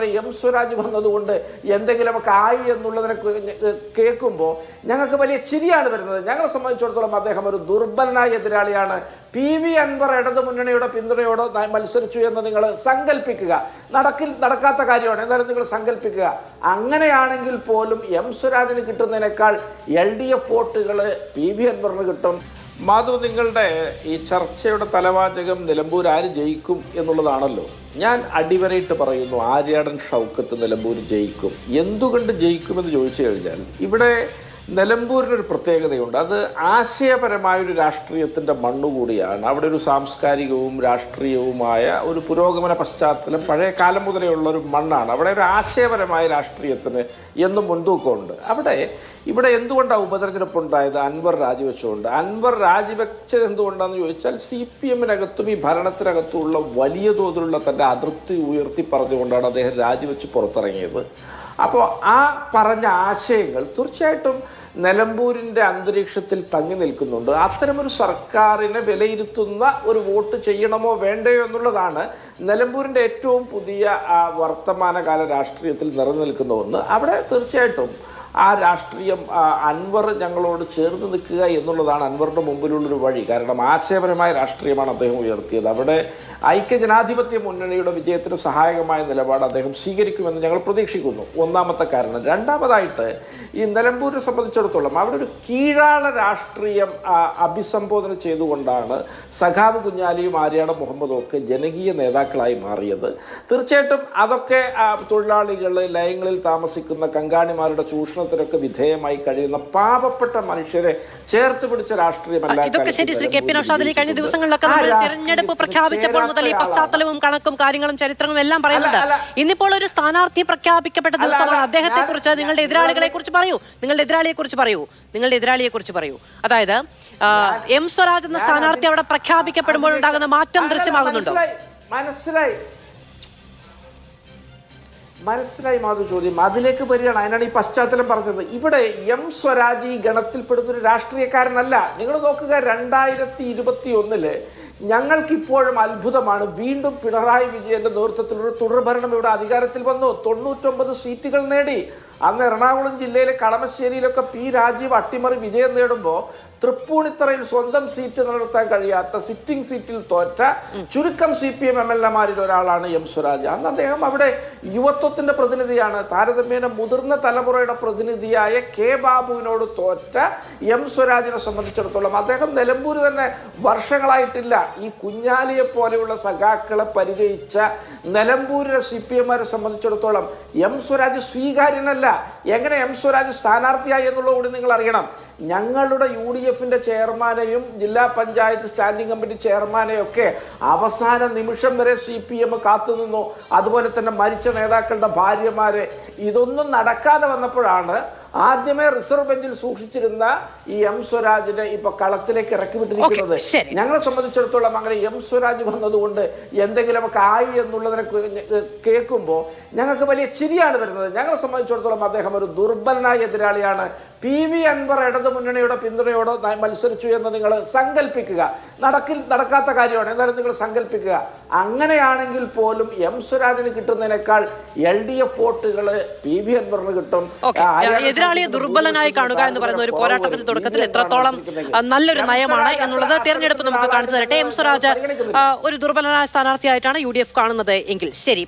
അങ്ങനെ എം സ്വരാജ് വന്നതുകൊണ്ട് എന്തെങ്കിലുമൊക്കെ ആയി എന്നുള്ളതിനെ കേൾക്കുമ്പോൾ ഞങ്ങൾക്ക് വലിയ ചിരിയാണ് വരുന്നത്. ഞങ്ങളെ സംബന്ധിച്ചിടത്തോളം അദ്ദേഹം ഒരു ദുർബലനായ എതിരാളിയാണ്. PV അൻവർ ഇടതു മുന്നണിയുടെ പിന്തുണയോടെ മത്സരിച്ചു എന്ന് നിങ്ങൾ സങ്കല്പിക്കുക. നടക്കാത്ത കാര്യമാണ്, എന്നാലും നിങ്ങൾ സങ്കല്പിക്കുക. അങ്ങനെയാണെങ്കിൽ പോലും എം സ്വരാജിന് കിട്ടുന്നതിനേക്കാൾ LDF വോട്ടുകൾ PV അൻവറിന് കിട്ടും. മാധു, നിങ്ങളുടെ ഈ ചർച്ചയുടെ തലവാചകം നിലമ്പൂർ ആര് ജയിക്കും എന്നുള്ളതാണല്ലോ. ഞാൻ അടിവരയിട്ട് പറയുന്നു, ആര്യാടൻ ഷൗക്കത്ത് നിലമ്പൂർ ജയിക്കും. എന്തുകൊണ്ട് ജയിക്കുമെന്ന് ചോദിച്ചു കഴിഞ്ഞാൽ ഇവിടെ നിലമ്പൂരിനൊരു പ്രത്യേകതയുണ്ട്. അത് ആശയപരമായൊരു രാഷ്ട്രീയത്തിൻ്റെ മണ്ണുകൂടിയാണ്. അവിടെ ഒരു സാംസ്കാരികവും രാഷ്ട്രീയവുമായ ഒരു പുരോഗമന പശ്ചാത്തലം പഴയ കാലം മുതലേ ഉള്ളൊരു മണ്ണാണ്. അവിടെ ഒരു ആശയപരമായ രാഷ്ട്രീയത്തിന് എന്നും മുൻതൂക്കമുണ്ട്. ഇവിടെ എന്തുകൊണ്ടാണ് ഉപതെരഞ്ഞെടുപ്പ് ഉണ്ടായത്? അൻവർ രാജിവെച്ചുകൊണ്ട്. അൻവർ രാജിവെച്ചത് എന്തുകൊണ്ടാണെന്ന് ചോദിച്ചാൽ CPM-നകത്തും ഈ ഭരണത്തിനകത്തുമുള്ള വലിയ തോതിലുള്ള തൻ്റെ അതൃപ്തി ഉയർത്തി പറഞ്ഞുകൊണ്ടാണ് അദ്ദേഹം രാജിവെച്ച് പുറത്തിറങ്ങിയത്. അപ്പോൾ ആ പറഞ്ഞ ആശയങ്ങൾ തീർച്ചയായിട്ടും നിലമ്പൂരിൻ്റെ അന്തരീക്ഷത്തിൽ തങ്ങി നിൽക്കുന്നുണ്ട്. അത്തരമൊരു സർക്കാരിനെ വിലയിരുത്തുന്ന ഒരു വോട്ട് ചെയ്യണമോ വേണ്ടയോ എന്നുള്ളതാണ് നിലമ്പൂരിൻ്റെ ഏറ്റവും പുതിയ വർത്തമാനകാല രാഷ്ട്രീയത്തിൽ നിലനിൽക്കുന്ന ഒന്ന്. അവിടെ തീർച്ചയായിട്ടും ആ രാഷ്ട്രീയം അൻവർ ഞങ്ങളോട് ചേർന്ന് നിൽക്കുക എന്നുള്ളതാണ് അൻവറിൻ്റെ മുമ്പിലുള്ളൊരു വഴി. കാരണം ആശയപരമായ രാഷ്ട്രീയമാണ് അദ്ദേഹം ഉയർത്തിയത്. അവിടെ ഐക്യജനാധിപത്യ മുന്നണിയുടെ വിജയത്തിന് സഹായകമായ നിലപാട് അദ്ദേഹം സ്വീകരിക്കുമെന്ന് ഞങ്ങൾ പ്രതീക്ഷിക്കുന്നു. ഒന്നാമത്തെ കാരണം. രണ്ടാമതായിട്ട് ഈ നിലമ്പൂരിനെ സംബന്ധിച്ചിടത്തോളം അവിടെ ഒരു കീഴാള രാഷ്ട്രീയം അഭിസംബോധന ചെയ്തുകൊണ്ടാണ് സഖാവ് കുഞ്ഞാലിയും ആര്യാടൻ മുഹമ്മദും ഒക്കെ ജനകീയ നേതാക്കളായി മാറിയത്. തീർച്ചയായിട്ടും അതൊക്കെ തൊഴിലാളികൾ, ലയങ്ങളിൽ താമസിക്കുന്ന കങ്കാണിമാരുടെ ചൂഷണത്തിനൊക്കെ വിധേയമായി കഴിയുന്ന പാവപ്പെട്ട മനുഷ്യരെ ചേർത്ത് പിടിച്ച രാഷ്ട്രീയമല്ല. ഇതൊക്കെ ശരി. ശ്രീ KP നൗഷാദ് കഴിഞ്ഞ ദിവസങ്ങളിലൊക്കെ തിരഞ്ഞെടുപ്പ് പ്രഖ്യാപിച്ചപ്പോൾ മുതൽ ഈ പശ്ചാത്തലവും കണക്കും കാര്യങ്ങളും ചരിത്രങ്ങളും എല്ലാം പറയുന്നുണ്ട്. ഇന്നിപ്പോൾ ഒരു സ്ഥാനാർത്ഥി പ്രഖ്യാപിക്കപ്പെട്ട ദിവസമാണ്. അദ്ദേഹത്തെ കുറിച്ച്, നിങ്ങളുടെ എതിരാളികളെ കുറിച്ച് പറയൂ. നിങ്ങളുടെ എതിരാളിയെ കുറിച്ച് പറയൂ. അതായത് എം സ്വരാജ് എന്ന സ്ഥാനാർത്ഥി അവിടെ പ്രഖ്യാപിക്കപ്പെടുമ്പോൾ ഉണ്ടാകുന്ന മാറ്റം ദൃശ്യമാകുന്നുണ്ടോ? മനസ്സിലായി മാധു ചോദ്യം. അതിലേക്ക് വരികയാണ്. അതിനാണ് ഈ പശ്ചാത്തലം പറഞ്ഞത്. ഇവിടെ എം സ്വരാജ് ഈ ഗണത്തിൽപ്പെടുന്നൊരു രാഷ്ട്രീയക്കാരനല്ല. നിങ്ങൾ നോക്കുക, 2021 ഞങ്ങൾക്കിപ്പോഴും അത്ഭുതമാണ്. വീണ്ടും പിണറായി വിജയന്റെ നേതൃത്വത്തിലൊരു തുടർഭരണം ഇവിടെ അധികാരത്തിൽ വന്നു. 99 സീറ്റുകൾ നേടി. അന്ന് എറണാകുളം ജില്ലയിലെ കളമശ്ശേരിയിലൊക്കെ P രാജീവ് അട്ടിമറി വിജയം നേടുമ്പോൾ തൃപ്പൂണിത്തറയിൽ സ്വന്തം സീറ്റ് നിലനിർത്താൻ കഴിയാത്ത, സിറ്റിംഗ് സീറ്റിൽ തോറ്റ ചുരുക്കം CPM MLA-മാരിൽ ഒരാളാണ് എം സ്വരാജ്. അന്ന് അദ്ദേഹം അവിടെ യുവത്വത്തിന്റെ പ്രതിനിധിയാണ്. താരതമ്യേന മുതിർന്ന തലമുറയുടെ പ്രതിനിധിയായ K ബാബുവിനോട് തോറ്റ എം സ്വരാജിനെ സംബന്ധിച്ചിടത്തോളം അദ്ദേഹം നിലമ്പൂർ തന്നെ വർഷങ്ങളായിട്ടില്ല. ഈ കുഞ്ഞാലിയെ പോലെയുള്ള സഖാക്കളെ പരിചയിച്ച നിലമ്പൂരിലെ CPM-മാരെ സംബന്ധിച്ചിടത്തോളം എം സ്വരാജ് സ്വീകാര്യനല്ല. എങ്ങനെ എം സ്വരാജ് സ്ഥാനാർത്ഥിയായി എന്നുള്ളത് കൂടി നിങ്ങൾ അറിയണം. ഞങ്ങളുടെ UDF-ന്റെ ചെയർമാനെയും ജില്ലാ പഞ്ചായത്ത് സ്റ്റാൻഡിംഗ് കമ്മിറ്റി ചെയർമാനെയും ഒക്കെ അവസാന നിമിഷം വരെ CPM കാത്തുനിന്നു. അതുപോലെ തന്നെ മരിച്ച നേതാക്കളുടെ ഭാര്യമാരെ. ഇതൊന്നും നടക്കാതെ വന്നപ്പോഴാണ് ആദ്യമേ റിസർവ് ബെഞ്ചിൽ സൂക്ഷിച്ചിരുന്ന ഈ എം സ്വരാജിനെ ഇപ്പൊ കളത്തിലേക്ക് ഇറക്കി വിട്ടിരിക്കുന്നത്. ഞങ്ങളെ സംബന്ധിച്ചിടത്തോളം അങ്ങനെ എം സ്വരാജ് വന്നതുകൊണ്ട് എന്തെങ്കിലുമൊക്കെ ആയി എന്നുള്ളതിനെ കേൾക്കുമ്പോൾ ഞങ്ങൾക്ക് വലിയ ചിരിയാണ് വരുന്നത്. ഞങ്ങളെ സംബന്ധിച്ചിടത്തോളം അദ്ദേഹം ഒരു ദുർബലനായ എതിരാളിയാണ്. PV അൻവർ ഇടതു മുന്നണിയുടെ പിന്തുണയോടെ മത്സരിച്ചു എന്ന് നിങ്ങൾ സങ്കല്പിക്കുക. നടക്കാത്ത കാര്യമാണ്, എന്നാലും നിങ്ങൾ സങ്കല്പിക്കുക. അങ്ങനെയാണെങ്കിൽ പോലും എം സ്വരാജിന് കിട്ടുന്നതിനേക്കാൾ LDF വോട്ടുകൾ PV അൻവറിന് കിട്ടും. എതിരാളിയെ ദുർബലനായി കാണുക എന്ന് പറയുന്ന ഒരു പോരാട്ടത്തിന്റെ തുടക്കത്തിൽ എത്രത്തോളം നല്ലൊരു നയമാണ് എന്നുള്ളത് തെരഞ്ഞെടുപ്പ് നമുക്ക് കാണിച്ചു തരട്ടെ. എം സ്വരാജ് ഒരു ദുർബലനായ സ്ഥാനാർത്ഥിയായിട്ടാണ് UDF കാണുന്നത് എങ്കിൽ ശരി.